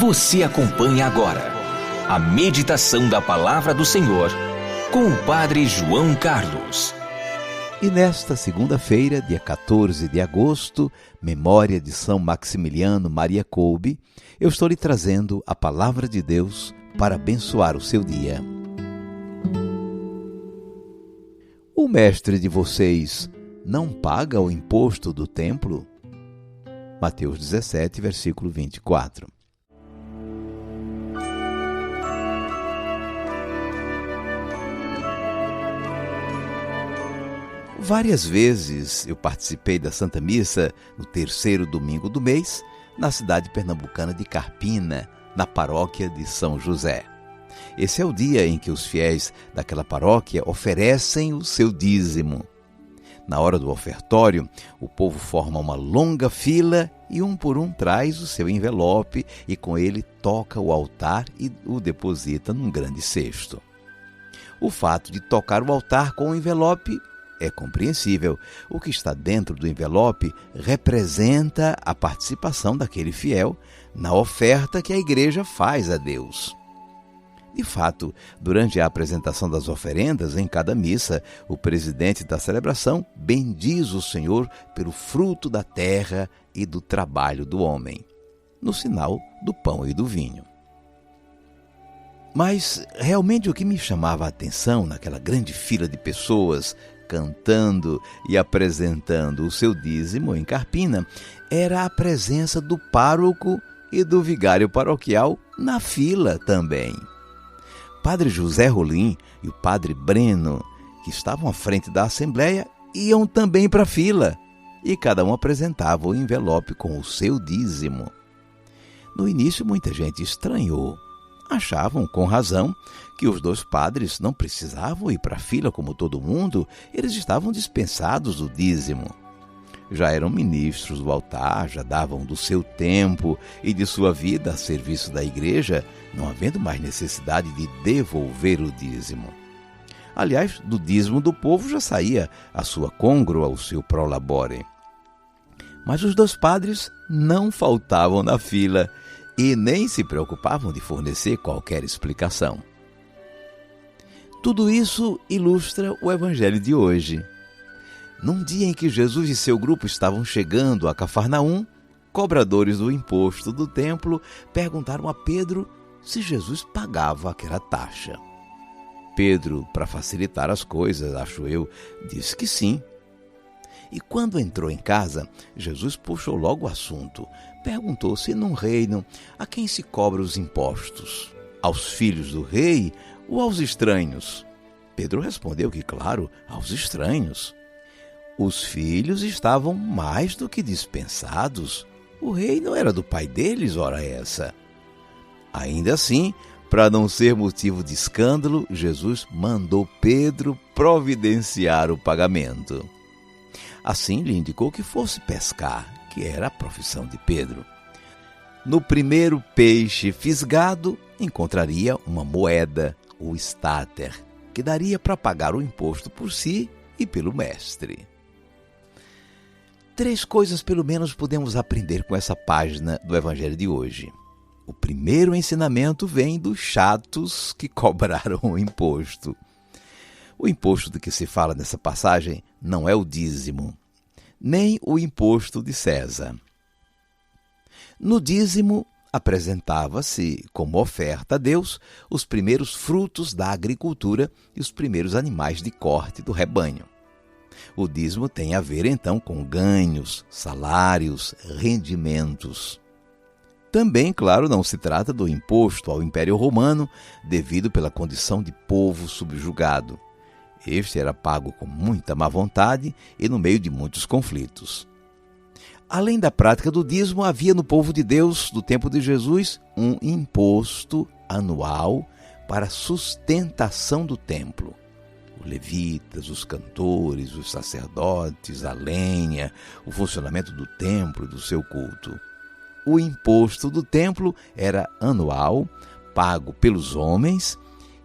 Você acompanha agora a meditação da Palavra do Senhor com o Padre João Carlos. E nesta segunda-feira, dia 14 de agosto, memória de São Maximiliano Maria Kolbe, eu estou lhe trazendo a Palavra de Deus para abençoar o seu dia. O mestre de vocês não paga o imposto do templo? Mateus 17, versículo 24. Várias vezes eu participei da Santa Missa no terceiro domingo do mês, na cidade pernambucana de Carpina, na paróquia de São José. Esse é o dia em que os fiéis daquela paróquia oferecem o seu dízimo. Na hora do ofertório, o povo forma uma longa fila e um por um traz o seu envelope e com ele toca o altar e o deposita num grande cesto. O fato de tocar o altar com o envelope é compreensível. O que está dentro do envelope representa a participação daquele fiel na oferta que a igreja faz a Deus. De fato, durante a apresentação das oferendas em cada missa, o presidente da celebração bendiz o Senhor pelo fruto da terra e do trabalho do homem, no sinal do pão e do vinho. Mas realmente o que me chamava a atenção naquela grande fila de pessoas cantando e apresentando o seu dízimo em Carpina era a presença do pároco e do vigário paroquial na fila também. Padre José Rolim e o Padre Breno, que estavam à frente da Assembleia, iam também para a fila e cada um apresentava o envelope com o seu dízimo. No início muita gente estranhou. Achavam, com razão, que os dois padres não precisavam ir para a fila como todo mundo, eles estavam dispensados do dízimo. Já eram ministros do altar, já davam do seu tempo e de sua vida a serviço da igreja, não havendo mais necessidade de devolver o dízimo. Aliás, do dízimo do povo já saía a sua côngrua, o seu prolabore. Mas os dois padres não faltavam na fila e nem se preocupavam de fornecer qualquer explicação. Tudo isso ilustra o Evangelho de hoje. Num dia em que Jesus e seu grupo estavam chegando a Cafarnaum, cobradores do imposto do templo perguntaram a Pedro se Jesus pagava aquela taxa. Pedro, para facilitar as coisas, acho eu, disse que sim. E quando entrou em casa, Jesus puxou logo o assunto. Perguntou se num reino a quem se cobra os impostos, aos filhos do rei ou aos estranhos? Pedro respondeu que, claro, aos estranhos. Os filhos estavam mais do que dispensados. O rei não era do pai deles, ora essa. Ainda assim, para não ser motivo de escândalo, Jesus mandou Pedro providenciar o pagamento. Assim lhe indicou que fosse pescar, que era a profissão de Pedro. No primeiro peixe fisgado, encontraria uma moeda, o estáter, que daria para pagar o imposto por si e pelo mestre. 3 coisas pelo menos podemos aprender com essa página do Evangelho de hoje. O primeiro ensinamento vem dos chatos que cobraram o imposto. O imposto do que se fala nessa passagem não é o dízimo, nem o imposto de César. No dízimo, apresentava-se como oferta a Deus os primeiros frutos da agricultura e os primeiros animais de corte do rebanho. O dízimo tem a ver, então, com ganhos, salários, rendimentos. Também, claro, não se trata do imposto ao Império Romano, devido pela condição de povo subjugado. Este era pago com muita má vontade e no meio de muitos conflitos. Além da prática do dízimo, havia no povo de Deus, do tempo de Jesus, um imposto anual para a sustentação do templo. Os levitas, os cantores, os sacerdotes, a lenha, o funcionamento do templo e do seu culto. O imposto do templo era anual, pago pelos homens,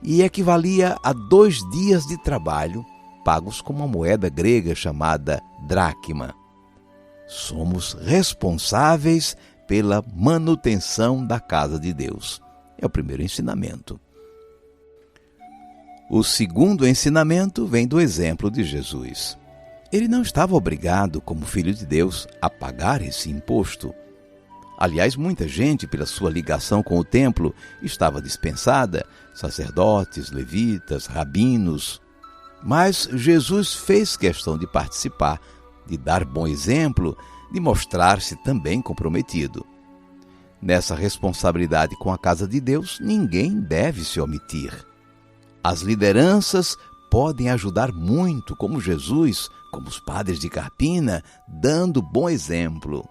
e equivalia a 2 dias de trabalho, pagos com uma moeda grega chamada dracma. Somos responsáveis pela manutenção da casa de Deus. É o primeiro ensinamento. O segundo ensinamento vem do exemplo de Jesus. Ele não estava obrigado, como filho de Deus, a pagar esse imposto. Aliás, muita gente, pela sua ligação com o templo, estava dispensada, sacerdotes, levitas, rabinos. Mas Jesus fez questão de participar, de dar bom exemplo, de mostrar-se também comprometido. Nessa responsabilidade com a casa de Deus, ninguém deve se omitir. As lideranças podem ajudar muito, como Jesus, como os padres de Carpina, dando bom exemplo.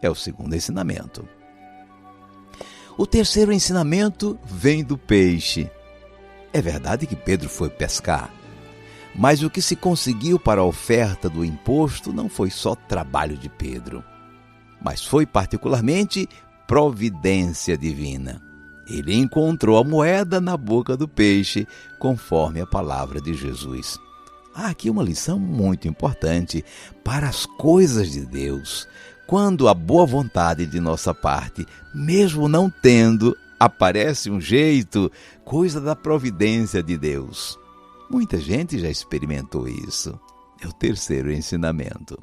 É o segundo ensinamento. O terceiro ensinamento vem do peixe. É verdade que Pedro foi pescar, mas o que se conseguiu para a oferta do imposto não foi só trabalho de Pedro, mas foi particularmente providência divina. Ele encontrou a moeda na boca do peixe, conforme a palavra de Jesus. Há aqui uma lição muito importante para as coisas de Deus. Quando a boa vontade de nossa parte, mesmo não tendo, aparece um jeito, coisa da providência de Deus. Muita gente já experimentou isso. É o terceiro ensinamento.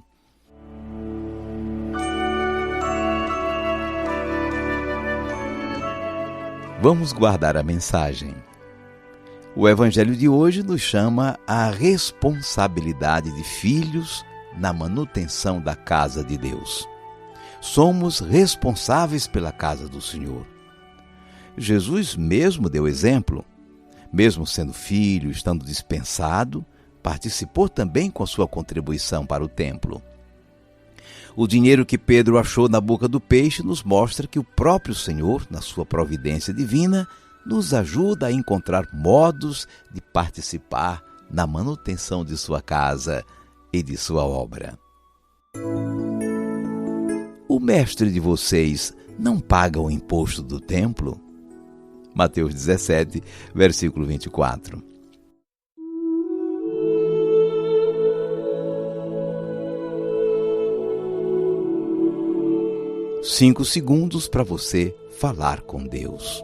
Vamos guardar a mensagem. O Evangelho de hoje nos chama à responsabilidade de filhos na manutenção da casa de Deus. Somos responsáveis pela casa do Senhor. Jesus mesmo deu exemplo. Mesmo sendo filho, estando dispensado, participou também com sua contribuição para o templo. O dinheiro que Pedro achou na boca do peixe nos mostra que o próprio Senhor, na sua providência divina, nos ajuda a encontrar modos de participar na manutenção de sua casa e de sua obra. O mestre de vocês não paga o imposto do templo? Mateus 17, versículo 24. Cinco segundos para você falar com Deus.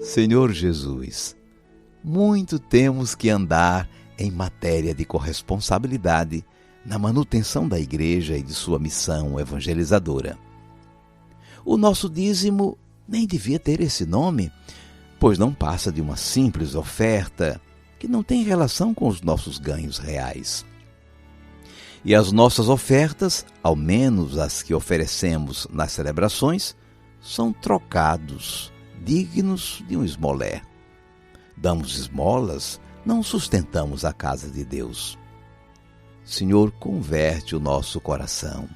Senhor Jesus, muito temos que andar em matéria de corresponsabilidade na manutenção da igreja e de sua missão evangelizadora. O nosso dízimo nem devia ter esse nome, pois não passa de uma simples oferta que não tem relação com os nossos ganhos reais. E as nossas ofertas, ao menos as que oferecemos nas celebrações, são trocados dignos de um esmolé. Damos esmolas, não sustentamos a casa de Deus. Senhor, converte o nosso coração.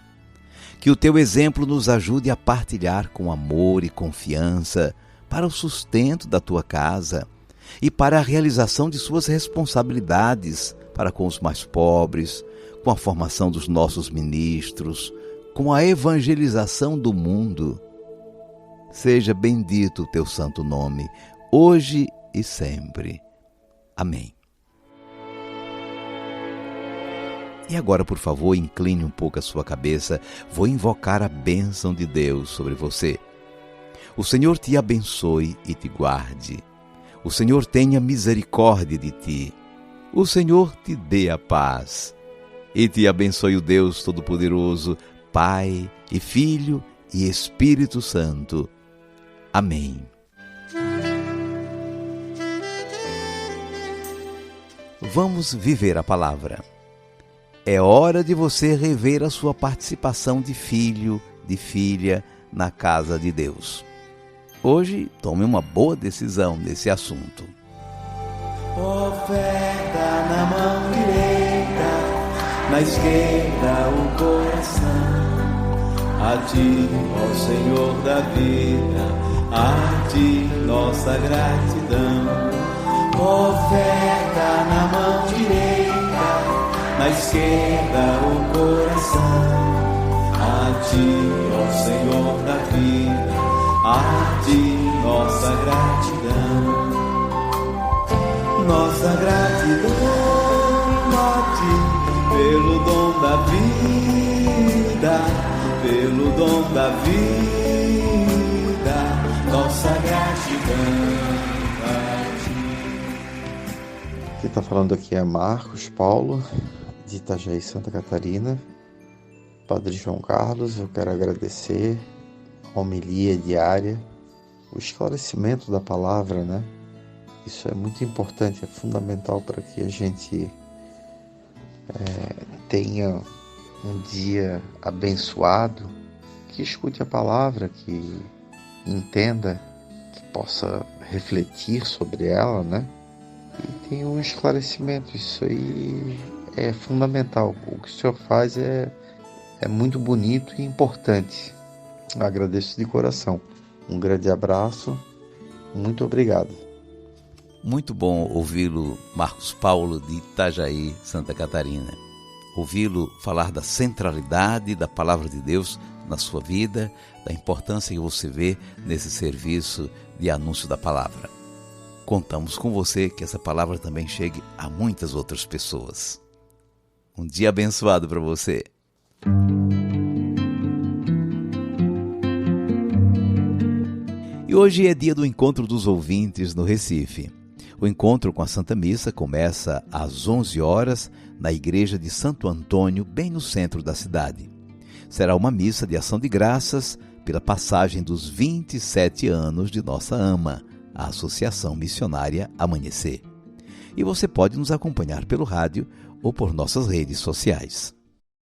Que o teu exemplo nos ajude a partilhar com amor e confiança para o sustento da tua casa e para a realização de suas responsabilidades para com os mais pobres, com a formação dos nossos ministros, com a evangelização do mundo. Seja bendito o teu santo nome, hoje e sempre. Amém. E agora, por favor, incline um pouco a sua cabeça. Vou invocar a bênção de Deus sobre você. O Senhor te abençoe e te guarde. O Senhor tenha misericórdia de ti. O Senhor te dê a paz. E te abençoe o Deus Todo-Poderoso, Pai e Filho e Espírito Santo. Amém. Vamos viver a palavra. É hora de você rever a sua participação de filho, de filha na casa de Deus. Hoje, tome uma boa decisão nesse assunto. Oferta na mão direita, na esquerda o coração. A ti, ó Senhor da vida, a ti nossa gratidão. Oferta na mão direita, na esquerda o coração. A ti, ó Senhor da vida, a ti nossa gratidão. nossa gratidão a ti, pelo dom da vida, pelo dom da vida, nossa gratidão a ti. Quem está falando aqui é Marcos Paulo, de Itajaí, Santa Catarina. Padre João Carlos, eu quero agradecer a homilia diária, o esclarecimento da palavra, né? Isso é muito importante, é fundamental para que a gente tenha um dia abençoado, que escute a palavra, que entenda, que possa refletir sobre ela, né? E tenha um esclarecimento. Isso aí é fundamental. O que o senhor faz é muito bonito e importante. Agradeço de coração. Um grande abraço. Muito obrigado. Muito bom ouvi-lo, Marcos Paulo, de Itajaí, Santa Catarina. Ouvi-lo falar da centralidade da palavra de Deus na sua vida, da importância que você vê nesse serviço de anúncio da palavra. Contamos com você que essa palavra também chegue a muitas outras pessoas. Um dia abençoado para você. E hoje é dia do encontro dos ouvintes no Recife. O encontro com a Santa Missa começa às 11 horas na Igreja de Santo Antônio, bem no centro da cidade. Será uma missa de ação de graças pela passagem dos 27 anos de nossa AMA, a Associação Missionária Amanhecer. E você pode nos acompanhar pelo rádio ou por nossas redes sociais.